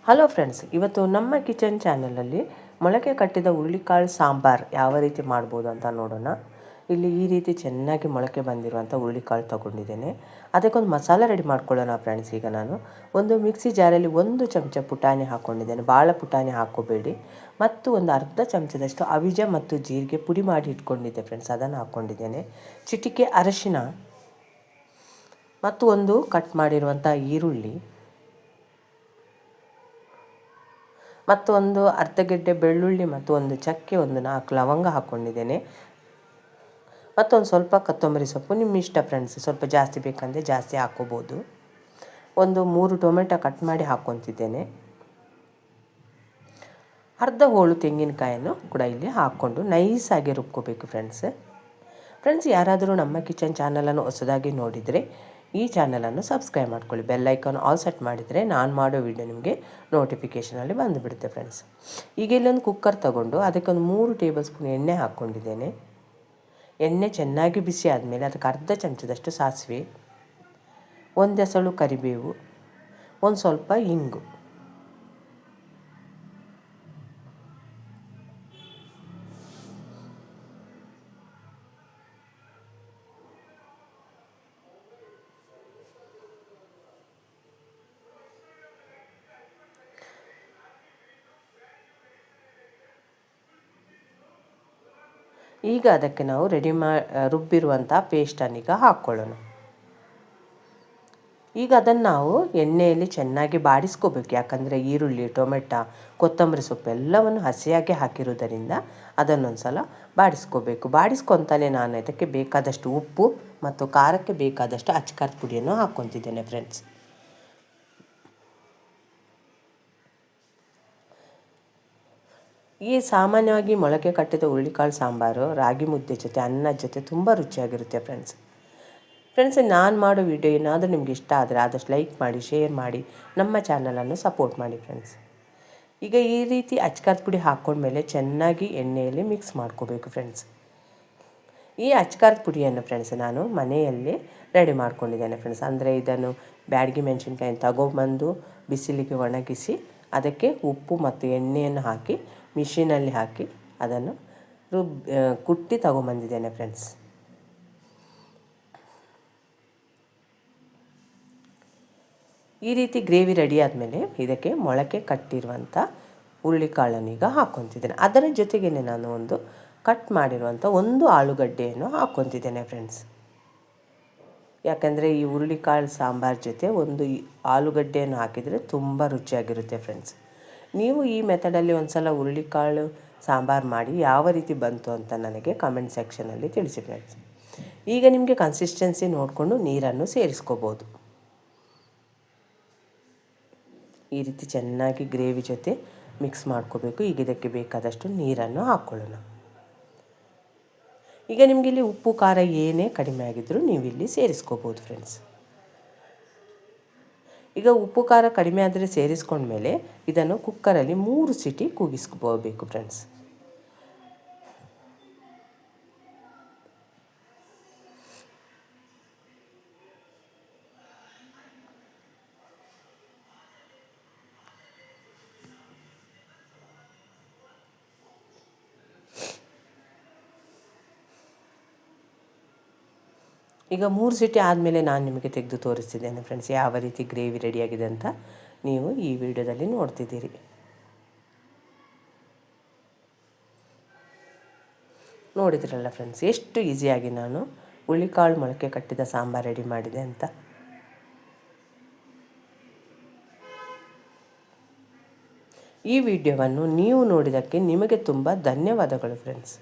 Hello friends, ಇವತ್ತು ನಮ್ಮ kitchen ಚಾನಲಲ್ಲಿ ಮೊಳಕೆ ಕಟ್ಟಿದ ಹುರುಳಿಕಾಳು ಸಾಂಬಾರು ಯಾವ ರೀತಿ ಮಾಡ್ಬೋದು ಅಂತ ನೋಡೋಣ. ಇಲ್ಲಿ ಈ ರೀತಿ ಚೆನ್ನಾಗಿ ಮೊಳಕೆ ಬಂದಿರುವಂಥ ಹುರುಳಿಕಾಳು ತೊಗೊಂಡಿದ್ದೇನೆ. ಅದಕ್ಕೊಂದು ಮಸಾಲೆ ರೆಡಿ ಮಾಡ್ಕೊಳ್ಳೋಣ ಫ್ರೆಂಡ್ಸ್. ಈಗ ನಾನು ಒಂದು ಮಿಕ್ಸಿ ಜಾರಲ್ಲಿ 1 ಚಮಚ ಪುಟಾಣಿ ಹಾಕ್ಕೊಂಡಿದ್ದೇನೆ. ಭಾಳ ಪುಟಾಣಿ ಹಾಕ್ಕೋಬೇಡಿ. ಮತ್ತು ಒಂದು ಅರ್ಧ ಚಮಚದಷ್ಟು ಅವಿಜ ಮತ್ತು ಜೀರಿಗೆ ಪುಡಿ ಮಾಡಿ ಇಟ್ಕೊಂಡಿದ್ದೆ ಫ್ರೆಂಡ್ಸ್, ಅದನ್ನು ಹಾಕ್ಕೊಂಡಿದ್ದೇನೆ. ಚಿಟಿಕೆ ಅರಶಿನ ಮತ್ತು ಒಂದು ಕಟ್ ಮಾಡಿರುವಂಥ ಈರುಳ್ಳಿ ಮತ್ತು ಒಂದು ಅರ್ಧ ಗೆಡ್ಡೆ ಬೆಳ್ಳುಳ್ಳಿ ಮತ್ತು ಒಂದು ಚಕ್ಕೆ, ಒಂದು 4 ಲವಂಗ ಹಾಕ್ಕೊಂಡಿದ್ದೇನೆ. ಮತ್ತೊಂದು ಸ್ವಲ್ಪ ಕೊತ್ತಂಬರಿ ಸೊಪ್ಪು ನಿಮ್ಮ ಇಷ್ಟ ಫ್ರೆಂಡ್ಸ್, ಸ್ವಲ್ಪ ಜಾಸ್ತಿ ಬೇಕಂದರೆ ಜಾಸ್ತಿ ಹಾಕ್ಕೋಬೋದು. ಒಂದು 3 ಟೊಮೆಟೊ ಕಟ್ ಮಾಡಿ ಹಾಕ್ಕೊತಿದ್ದೇನೆ. ಅರ್ಧ ಹೋಳು ತೆಂಗಿನಕಾಯನ್ನು ಕೂಡ ಇಲ್ಲಿ ಹಾಕ್ಕೊಂಡು ನೈಸಾಗಿ ರುಬ್ಕೋಬೇಕು ಫ್ರೆಂಡ್ಸ್. ಯಾರಾದರೂ ನಮ್ಮ ಕಿಚನ್ ಚಾನಲನ್ನು ಹೊಸದಾಗಿ ನೋಡಿದರೆ ಈ ಚಾನಲನ್ನು ಸಬ್ಸ್ಕ್ರೈಬ್ ಮಾಡ್ಕೊಳ್ಳಿ. ಬೆಲ್ ಐಕಾನ್ ಆಲ್ ಸೆಟ್ ಮಾಡಿದರೆ ನಾನು ಮಾಡೋ ವಿಡಿಯೋ ನಿಮಗೆ ನೋಟಿಫಿಕೇಷನಲ್ಲಿ ಬಂದುಬಿಡುತ್ತೆ ಫ್ರೆಂಡ್ಸ್. ಈಗ ಇಲ್ಲೊಂದು ಕುಕ್ಕರ್ ತಗೊಂಡು ಅದಕ್ಕೊಂದು 3 ಟೇಬಲ್ ಸ್ಪೂನ್ ಎಣ್ಣೆ ಹಾಕ್ಕೊಂಡಿದ್ದೇನೆ. ಎಣ್ಣೆ ಚೆನ್ನಾಗಿ ಬಿಸಿ ಆದಮೇಲೆ ಅದಕ್ಕೆ ಅರ್ಧ ಚಮಚದಷ್ಟು ಸಾಸಿವೆ, 1 ಎಸಳು ಕರಿಬೇವು, ಒಂದು ಸ್ವಲ್ಪ ಇಂಗು, ಈಗ ಅದಕ್ಕೆ ನಾವು ರುಬ್ಬಿರುವಂಥ ಪೇಸ್ಟನ್ನು ಈಗ ಹಾಕ್ಕೊಳ್ಳೋಣ. ಈಗ ಅದನ್ನು ನಾವು ಎಣ್ಣೆಯಲ್ಲಿ ಚೆನ್ನಾಗಿ ಬಾಡಿಸ್ಕೋಬೇಕು. ಯಾಕಂದರೆ ಈರುಳ್ಳಿ, ಟೊಮೆಟೊ, ಕೊತ್ತಂಬರಿ ಸೊಪ್ಪು ಎಲ್ಲವನ್ನು ಹಸಿಯಾಗಿ ಹಾಕಿರುವುದರಿಂದ ಅದನ್ನೊಂದು ಸಲ ಬಾಡಿಸ್ಕೋಬೇಕು. ಬಾಡಿಸ್ಕೊತಾನೆ ನಾನು ಇದಕ್ಕೆ ಬೇಕಾದಷ್ಟು ಉಪ್ಪು ಮತ್ತು ಖಾರಕ್ಕೆ ಬೇಕಾದಷ್ಟು ಅಚ್ಕಾರದ ಪುಡಿಯನ್ನು ಹಾಕ್ಕೊತಿದ್ದೇನೆ ಫ್ರೆಂಡ್ಸ್. ಈ ಸಾಮಾನ್ಯವಾಗಿ ಮೊಳಕೆ ಕಟ್ಟಿದ ಹುರುಳಿಕಾಳು ಸಾಂಬಾರು ರಾಗಿ ಮುದ್ದೆ ಜೊತೆ, ಅನ್ನದ ಜೊತೆ ತುಂಬ ರುಚಿಯಾಗಿರುತ್ತೆ ಫ್ರೆಂಡ್ಸ್. ನಾನು ಮಾಡೋ ವಿಡಿಯೋ ಏನಾದರೂ ನಿಮ್ಗೆ ಇಷ್ಟ ಆದರೆ ಆದಷ್ಟು ಲೈಕ್ ಮಾಡಿ, ಶೇರ್ ಮಾಡಿ, ನಮ್ಮ ಚಾನಲನ್ನು ಸಪೋರ್ಟ್ ಮಾಡಿ ಫ್ರೆಂಡ್ಸ್. ಈಗ ಈ ರೀತಿ ಅಚ್ಕಾರದ ಪುಡಿ ಹಾಕ್ಕೊಂಡ್ಮೇಲೆ ಚೆನ್ನಾಗಿ ಎಣ್ಣೆಯಲ್ಲಿ ಮಿಕ್ಸ್ ಮಾಡ್ಕೋಬೇಕು ಫ್ರೆಂಡ್ಸ್. ಈ ಅಚ್ಕಾರದ ಪುಡಿಯನ್ನು ಫ್ರೆಂಡ್ಸ್ ನಾನು ಮನೆಯಲ್ಲಿ ರೆಡಿ ಮಾಡ್ಕೊಂಡಿದ್ದೇನೆ ಫ್ರೆಂಡ್ಸ್. ಅಂದರೆ ಇದನ್ನು ಬ್ಯಾಡಗಿ ಮೆಣಸಿನ್ಕಾಯಿನ ತಗೊಂಬಂದು ಬಿಸಿಲಿಗೆ ಒಣಗಿಸಿ ಅದಕ್ಕೆ ಉಪ್ಪು ಮತ್ತು ಎಣ್ಣೆಯನ್ನು ಹಾಕಿ ಮಿಷಿನಲ್ಲಿ ಹಾಕಿ ಅದನ್ನು ಕುಟ್ಟಿ ತಗೊಂಬಂದಿದ್ದೇನೆ ಫ್ರೆಂಡ್ಸ್. ಈ ರೀತಿ ಗ್ರೇವಿ ರೆಡಿ ಆದಮೇಲೆ ಇದಕ್ಕೆ ಮೊಳಕೆ ಕಟ್ಟಿರುವಂಥ ಹುರುಳಿಕಾಳನ್ನು ಈಗ ಹಾಕ್ಕೊತಿದ್ದೇನೆ. ಅದರ ಜೊತೆಗೇ ನಾನು ಒಂದು ಕಟ್ ಮಾಡಿರುವಂಥ 1 ಆಲೂಗಡ್ಡೆಯನ್ನು ಹಾಕ್ಕೊತಿದ್ದೇನೆ ಫ್ರೆಂಡ್ಸ್. ಯಾಕಂದರೆ ಈ ಹುರುಳಿಕಾಳು ಸಾಂಬಾರು ಜೊತೆ ಒಂದು ಆಲೂಗಡ್ಡೆಯನ್ನು ಹಾಕಿದರೆ ತುಂಬ ರುಚಿಯಾಗಿರುತ್ತೆ ಫ್ರೆಂಡ್ಸ್. ನೀವು ಈ ಮೆಥಡಲ್ಲಿ ಒಂದು ಸಲ ಹುರುಳಿಕಾಳು ಸಾಂಬಾರು ಮಾಡಿ ಯಾವ ರೀತಿ ಬಂತು ಅಂತ ನನಗೆ ಕಮೆಂಟ್ ಸೆಕ್ಷನಲ್ಲಿ ತಿಳಿಸಿ ಫ್ರೆಂಡ್ಸ್. ಈಗ ನಿಮಗೆ ಕನ್ಸಿಸ್ಟೆನ್ಸಿ ನೋಡಿಕೊಂಡು ನೀರನ್ನು ಸೇರಿಸ್ಕೋಬೋದು. ಈ ರೀತಿ ಚೆನ್ನಾಗಿ ಗ್ರೇವಿ ಜೊತೆ ಮಿಕ್ಸ್ ಮಾಡ್ಕೋಬೇಕು. ಈಗ ಇದಕ್ಕೆ ಬೇಕಾದಷ್ಟು ನೀರನ್ನು ಹಾಕ್ಕೊಳ್ಳೋಣ. ಈಗ ನಿಮಗೆ ಇಲ್ಲಿ ಉಪ್ಪು ಖಾರ ಏನೇ ಕಡಿಮೆ ಆಗಿದ್ದರೂ ನೀವು ಇಲ್ಲಿ ಸೇರಿಸ್ಕೋಬೋದು ಫ್ರೆಂಡ್ಸ್. ಈಗ ಉಪ್ಪು ಖಾರ ಕಡಿಮೆ ಆದರೆ ಸೇರಿಸ್ಕೊಂಡ್ಮೇಲೆ ಇದನ್ನು ಕುಕ್ಕರಲ್ಲಿ 3 ಸೀಟಿ ಕೂಗಿಸ್ಕೋಬೇಕು ಫ್ರೆಂಡ್ಸ್. ಈಗ 3 ಸೀಟಿ ಆದಮೇಲೆ ನಾನು ನಿಮಗೆ ತೆಗೆದು ತೋರಿಸ್ತಿದ್ದೇನೆ ಫ್ರೆಂಡ್ಸ್ ಯಾವ ರೀತಿ ಗ್ರೇವಿ ರೆಡಿಯಾಗಿದೆ ಅಂತ ನೀವು ಈ ವಿಡಿಯೋದಲ್ಲಿ ನೋಡ್ತಿದ್ದೀರಿ. ನೋಡಿದ್ರಲ್ಲ ಫ್ರೆಂಡ್ಸ್, ಎಷ್ಟು ಈಸಿಯಾಗಿ ನಾನು ಹುರುಳಿಕಾಳು ಮೊಳಕೆ ಕಟ್ಟಿದ ಸಾಂಬಾರು ರೆಡಿ ಮಾಡಿದೆ ಅಂತ. ಈ ವಿಡಿಯೋವನ್ನು ನೀವು ನೋಡಿದ್ದಕ್ಕೆ ನಿಮಗೆ ತುಂಬ ಧನ್ಯವಾದಗಳು ಫ್ರೆಂಡ್ಸ್.